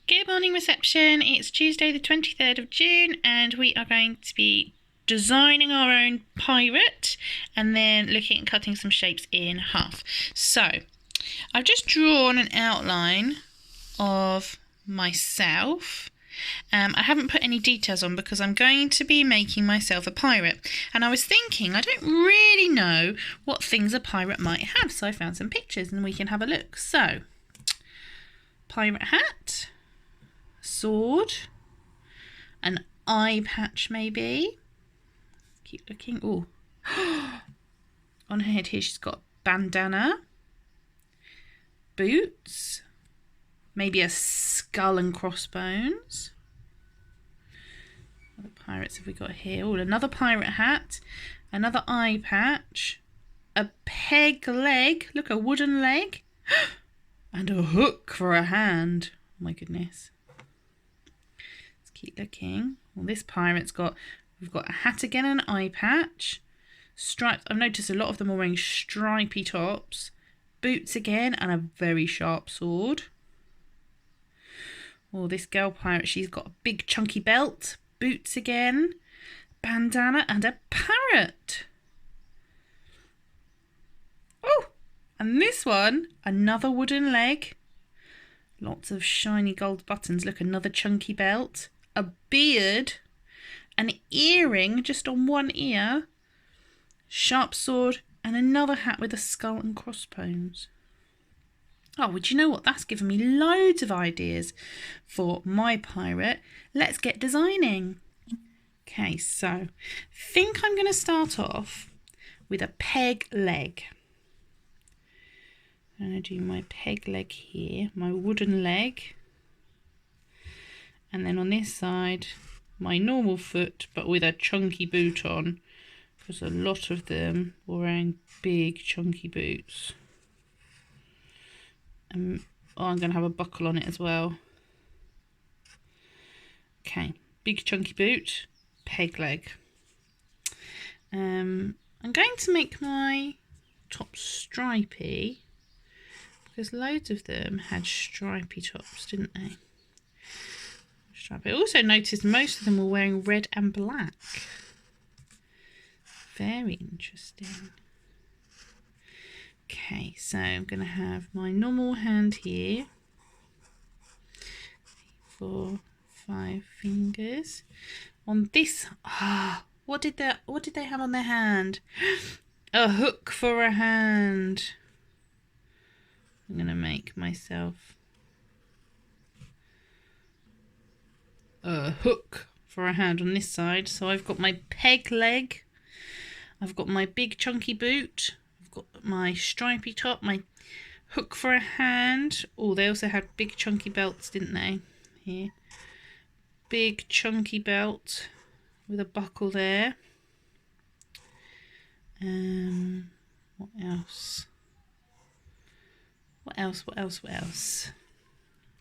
Good morning, reception. It's Tuesday the 23rd of June and we are going to be designing our own pirate and then looking at cutting some shapes in half. So I've just drawn an outline of myself. I haven't put any details on because I'm going to be making myself a pirate, and I was thinking I don't really know what things a pirate might have, so I found some pictures and we can have a look. So pirate hat, sword, an eye patch maybe. Keep looking. Oh, on her head here she's got a bandana, boots, maybe a skull and crossbones. What pirates have we got here? Oh, another pirate hat, another eye patch, a peg leg. Look, a wooden leg, and a hook for a hand. Oh my goodness. Let's keep looking. Well, this pirate's we've got a hat again, and an eye patch, stripes. I've noticed a lot of them are wearing stripy tops, boots again, and a very sharp sword. Oh, this girl pirate, she's got a big chunky belt, boots again, bandana, and a parrot. Oh, and this one, another wooden leg, lots of shiny gold buttons. Look, another chunky belt, a beard, an earring just on one ear, sharp sword, and another hat with a skull and crossbones. Oh, would you know what? That's given me loads of ideas for my pirate. Let's get designing. Okay, so I think I'm going to start off with a peg leg. I'm going to do my peg leg here, my wooden leg. And then on this side, my normal foot, but with a chunky boot on, because a lot of them were wearing big chunky boots. I'm going to have a buckle on it as well. Okay, big chunky boot, peg leg. I'm going to make my top stripy because loads of them had stripy tops, didn't they? I also noticed most of them were wearing red and black. Very interesting. Okay, so I'm going to have my normal hand here. 4, 5 fingers. On this, what did they have on their hand? A hook for a hand. I'm going to make myself a hook for a hand on this side. So I've got my peg leg. I've got my big chunky boot. I've got my stripy top, my hook for a hand. Oh, they also had big chunky belts, didn't they? Here. Big chunky belt with a buckle there. What else? What else?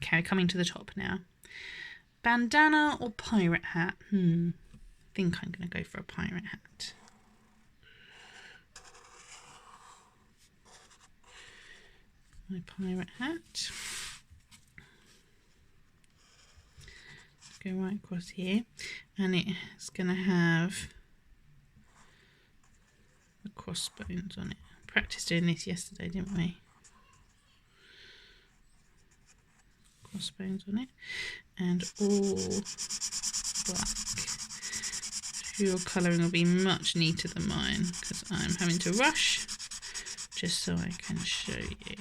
Okay, coming to the top now. Bandana or pirate hat? I think I'm going to go for a pirate hat. My pirate hat. Go right across here, and it's going to have the crossbones on it. Practiced doing this yesterday, didn't we? Crossbones on it, and all black. Your colouring will be much neater than mine because I'm having to rush just so I can show you.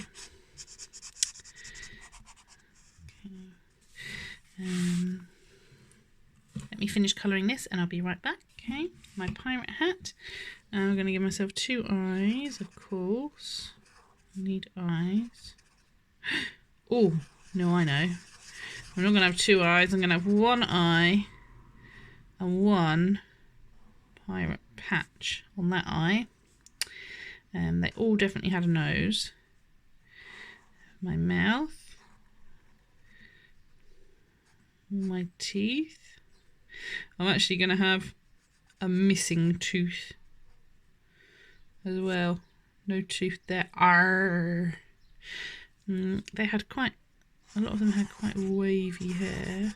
Okay. Let me finish colouring this and I'll be right back. Okay, my pirate hat. I'm going to give myself 2 eyes, of course. I need eyes. Oh, no, I know. I'm not going to have 2 eyes. I'm going to have 1 eye and 1 pirate patch on that eye. They all definitely had a nose. My mouth. My teeth. I'm actually going to have a missing tooth as well. No tooth there. Arr. They had quite a lot of them had quite wavy hair.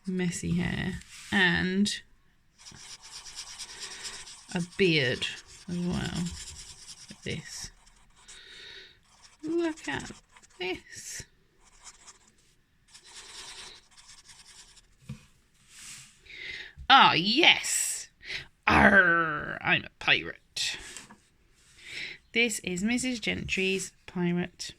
Messy hair. And a beard as well. Like this. Look at this. Ah, yes. Arr, I'm a pirate. This is Mrs. Gentry's pirate.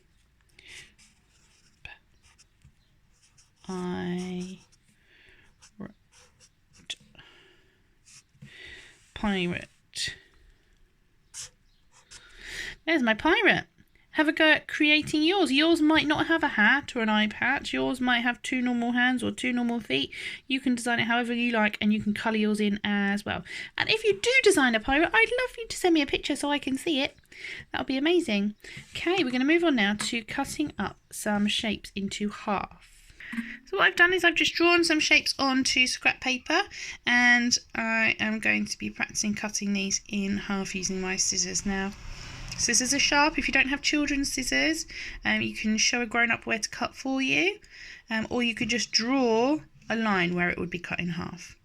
Pirate. There's my pirate. Have a go at creating yours. Yours might not have a hat or an eye patch. Yours might have 2 normal hands or 2 normal feet. You can design it however you like, and you can colour yours in as well. And if you do design a pirate, I'd love you to send me a picture so I can see it. That would be amazing. Okay, we're going to move on now to cutting up some shapes into half. So what I've done is I've just drawn some shapes onto scrap paper, and I am going to be practicing cutting these in half using my scissors now. Scissors are sharp. If you don't have children's scissors, you can show a grown-up where to cut for you, or you could just draw a line where it would be cut in half.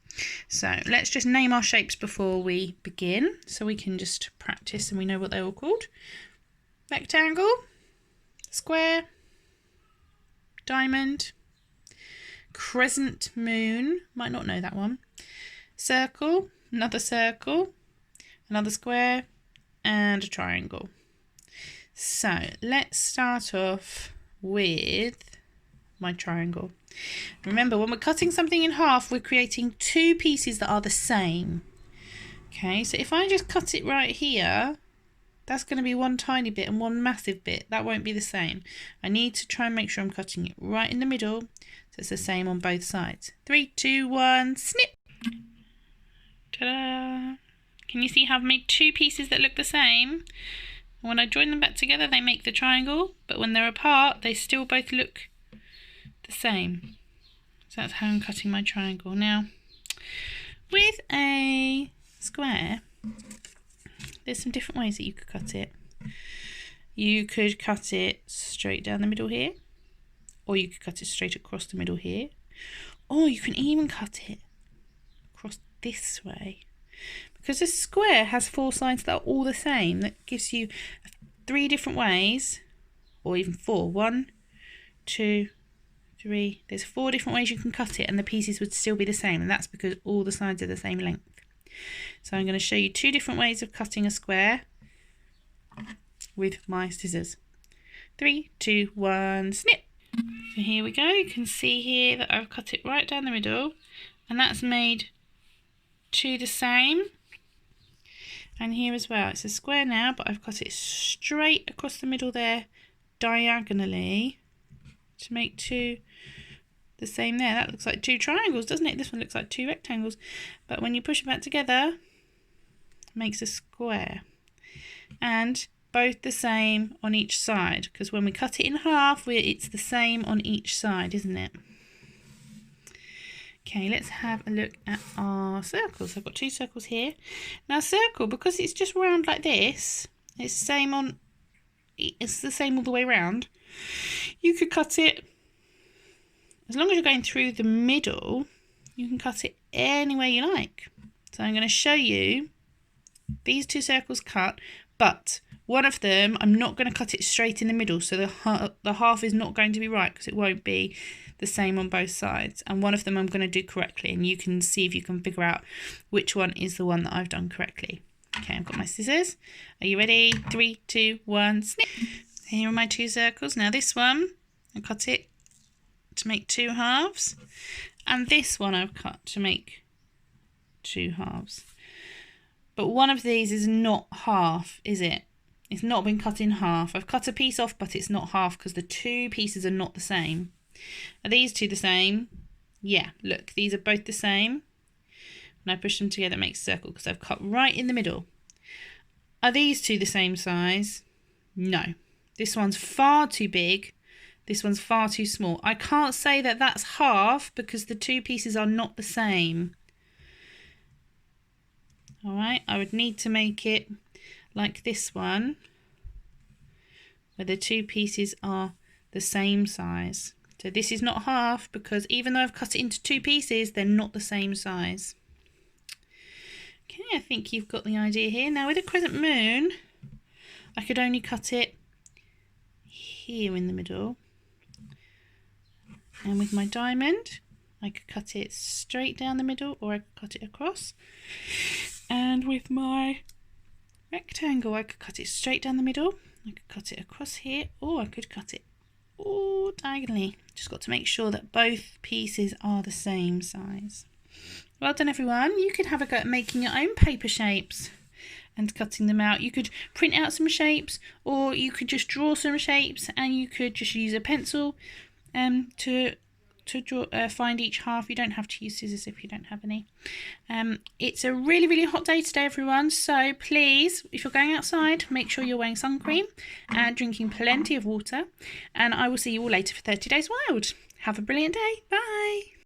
So let's just name our shapes before we begin, so we can just practice and we know what they're all called. Rectangle, square, diamond, crescent moon, might not know that one, circle, another square, and a triangle. So let's start off with my triangle. Remember, when we're cutting something in half, we're creating 2 pieces that are the same. Okay, so if I just cut it right here, that's going to be one tiny bit and one massive bit. That won't be the same. I need to try and make sure I'm cutting it right in the middle, so it's the same on both sides. 3, 2, 1, snip! Ta-da! Can you see how I've made 2 pieces that look the same? When I join them back together, they make the triangle, but when they're apart, they still both look the same. So that's how I'm cutting my triangle. Now, with a square, there's some different ways that you could cut it. You could cut it straight down the middle here, or you could cut it straight across the middle here, or you can even cut it across this way. Because a square has 4 sides that are all the same, that gives you 3 different ways, or even 4. 1, 2, 3. There's 4 different ways you can cut it, and the pieces would still be the same, and that's because all the sides are the same length. So I'm going to show you 2 different ways of cutting a square with my scissors. 3, 2, 1, snip! So here we go. You can see here that I've cut it right down the middle, and that's made 2 the same. And here as well, it's a square now, but I've cut it straight across the middle there, diagonally, to make 2 the same there. That looks like 2 triangles, doesn't it? This one looks like 2 rectangles. But when you push them back together, it makes a square. And both the same on each side, because when we cut it in half, it's the same on each side, isn't it? Okay, let's have a look at our circles. I've got 2 circles here. Now, circle, because it's just round like this, it's the same all the way around. You could cut it, as long as you're going through the middle, you can cut it any way you like. So I'm going to show you these 2 circles cut, but one of them, I'm not going to cut it straight in the middle, so the half is not going to be right, because it won't be the same on both sides. And one of them I'm going to do correctly, and you can see if you can figure out which one is the one that I've done correctly. Okay, I've got my scissors. Are you ready? 3, 2, 1, snip! Here are my 2 circles. Now this one, I cut it to make 2 halves, and this one I've cut to make 2 halves. But one of these is not half, is it? It's not been cut in half. I've cut a piece off, but it's not half because the 2 pieces are not the same. Are these 2 the same? Yeah, look, these are both the same. When I push them together, it makes a circle because I've cut right in the middle. Are these 2 the same size? No. This one's far too big. This one's far too small. I can't say that that's half because the 2 pieces are not the same. All right, I would need to make it like this one, where the two pieces are the same size. So this is not half, because even though I've cut it into two pieces, they're not the same size. Okay, I think you've got the idea here. Now with a crescent moon, I could only cut it here in the middle. And with my diamond, I could cut it straight down the middle, or I could cut it across. And with my rectangle, I could cut it straight down the middle. I could cut it across here, or I could cut it all diagonally. Just got to make sure that both pieces are the same size. Well done everyone. You could have a go at making your own paper shapes and cutting them out. You could print out some shapes, or you could just draw some shapes, and you could just use a pencil to draw, find each half. You don't have to use scissors if you don't have any. It's a really, really hot day today, everyone. So please, if you're going outside, make sure you're wearing sun cream and drinking plenty of water. And I will see you all later for 30 Days Wild. Have a brilliant day. Bye.